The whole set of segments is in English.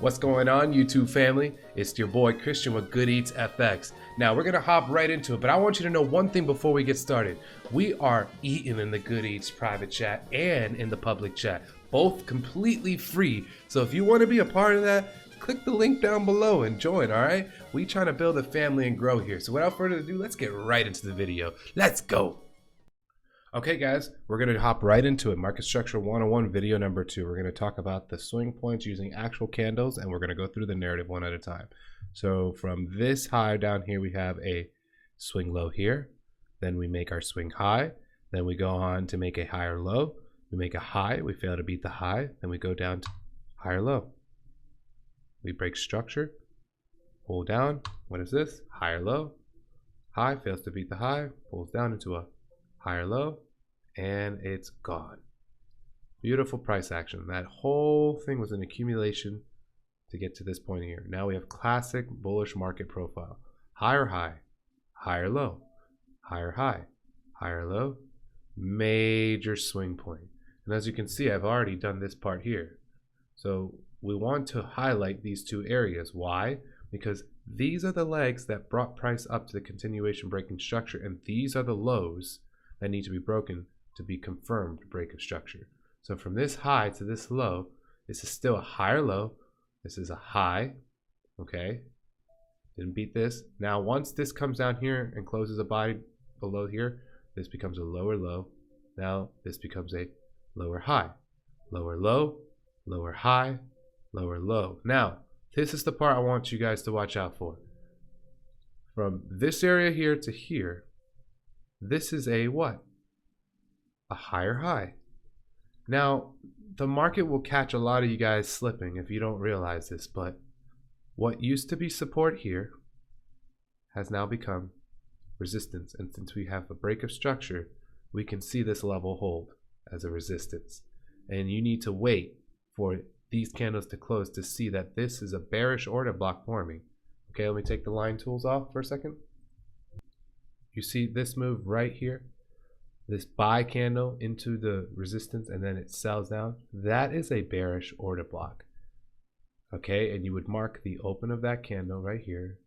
What's going on, YouTube family? It's your boy Christian with Good Eats FX. Now we're gonna hop right into it, but I want you to know one thing before we get started. We are eating in the Good Eats private chat and in the public chat, both completely free. So if you want to be a part of that, click the link down below and join, all right? We trying to build a family and grow here. So without further ado, let's get right into the video. Let's go. Okay guys, we're going to hop right into it. Market Structure 101 video number 2. We're going to talk about the swing points using actual candles, and we're going to go through the narrative one at a time. So from this high down here, we have a swing low here. Then we make our swing high. Then we go on to make a higher low. We make a high. We fail to beat the high. Then we go down to higher low. We break structure. Pull down. What is this? Higher low. High fails to beat the high. Pulls down into a higher low, and it's gone. Beautiful price action. That whole thing was an accumulation to get to this point here. Now we have classic bullish market profile. Higher high, higher low, higher high, higher low, major swing point. And as you can see, I've already done this part here. So we want to highlight these two areas. Why? Because these are the legs that brought price up to the continuation breaking structure, and these are the lows that need to be broken to be confirmed break of structure. So from this high to this low, this is still a higher low. This is a high, okay? Didn't beat this. Now once this comes down here and closes a body below here, this becomes a lower low. Now this becomes a lower high. Lower low, lower high, lower low. Now, this is the part I want you guys to watch out for. From this area here to here, this is a what? A higher high. Now, the market will catch a lot of you guys slipping if you don't realize this, but what used to be support here has now become resistance. And since we have a break of structure, we can see this level hold as a resistance. And you need to wait for these candles to close to see that this is a bearish order block forming. Okay, let me take the line tools off for a second. You see this move right here, this buy candle into the resistance, and then it sells down. That is a bearish order block. Okay, and you would mark the open of that candle right here.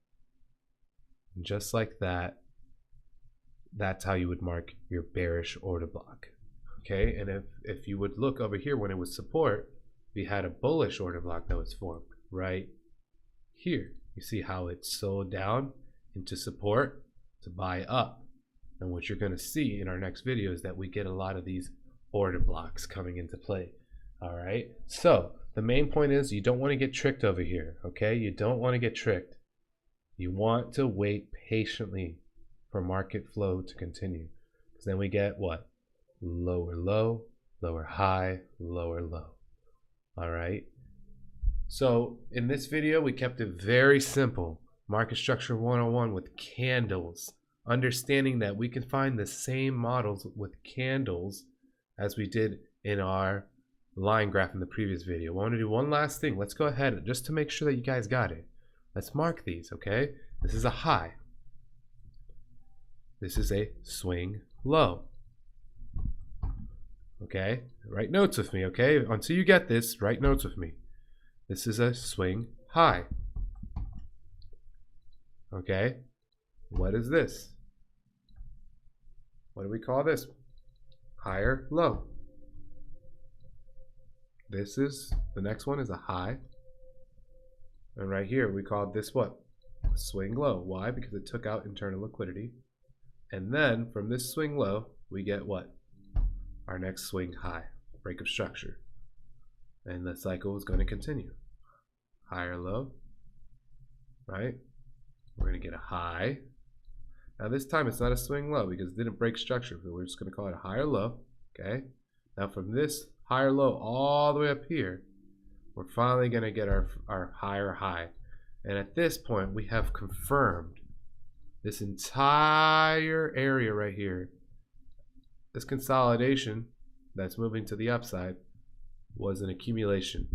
And just like that, that's how you would mark your bearish order block. Okay, and if you would look over here when it was support, we had a bullish order block that was formed right here. You see how it sold down into support to buy up. And what you're going to see in our next video is that we get a lot of these order blocks coming into play. All right, so the main point is you don't want to get tricked over here. Okay, you don't want to get tricked. You want to wait patiently for market flow to continue, because then we get what? Lower low, lower high, lower low. All right, so in this video we kept it very simple. Market Structure 101 with candles, understanding that we can find the same models with candles as we did in our line graph in the previous video. I want to do one last thing. Let's go ahead just to make sure that you guys got it. Let's mark these, okay? This is a high. This is a swing low. Okay, write notes with me, okay? Until you get this, write notes with me. This is a swing high. Okay, what is this? What do we call this? Higher low. This is, the next one is a high. And right here, we call this what? A swing low. Why? Because it took out internal liquidity. And then from this swing low, we get what? Our next swing high, break of structure. And the cycle is going to continue. Higher low, right? We're going to get a high. Now this time it's not a swing low because it didn't break structure. So we're just going to call it a higher low. Okay. Now from this higher low all the way up here, we're finally going to get our higher high. And at this point we have confirmed this entire area right here. This consolidation that's moving to the upside was an accumulation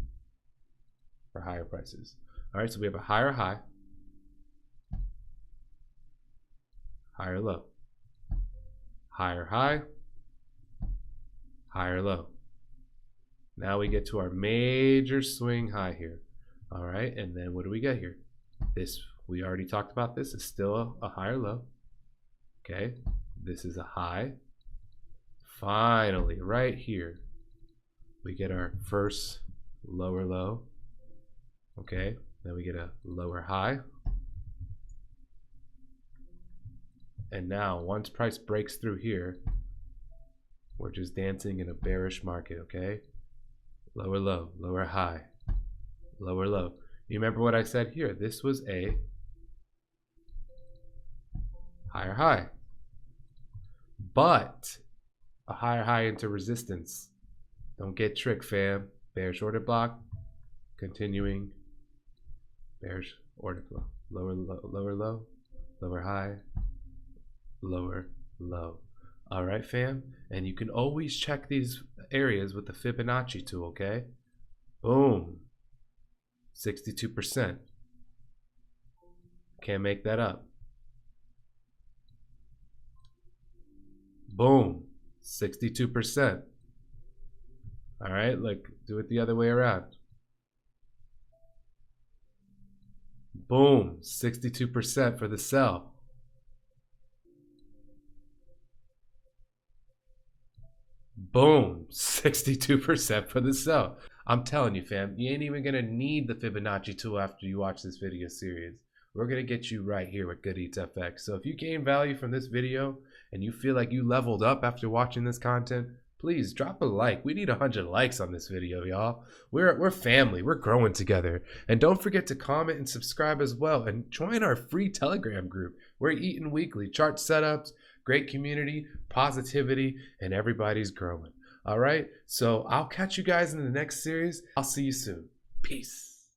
for higher prices. All right, so we have a higher high, higher low, higher high, higher low. Now we get to our major swing high here. All right, and then what do we get here? This, we already talked about this, is still a higher low. Okay, this is a high. Finally, right here, we get our first lower low. Okay, then we get a lower high. And now, once price breaks through here, we're just dancing in a bearish market, okay? Lower low, lower high, lower low. You remember what I said here? This was a higher high, but a higher high into resistance. Don't get tricked, fam. Bearish order block, continuing bearish order flow. Lower low, lower low, lower high, lower low. All right, fam. And you can always check these areas with the Fibonacci tool, okay? Boom. 62%. Can't make that up. Boom. 62%. All right, look, do it the other way around. Boom. 62% for the sell. Boom, 62% for the sell. I'm telling you, fam, you ain't even gonna need the Fibonacci tool after you watch this video series. We're gonna get you right here with Good Eats FX. So if you gain value from this video and you feel like you leveled up after watching this content, please drop a like. We need 100 likes on this video, y'all. We're family. We're growing together. And don't forget to comment and subscribe as well. And join our free Telegram group. We're eating weekly chart setups, great community, positivity, and everybody's growing. All right, so I'll catch you guys in the next series. I'll see you soon. Peace.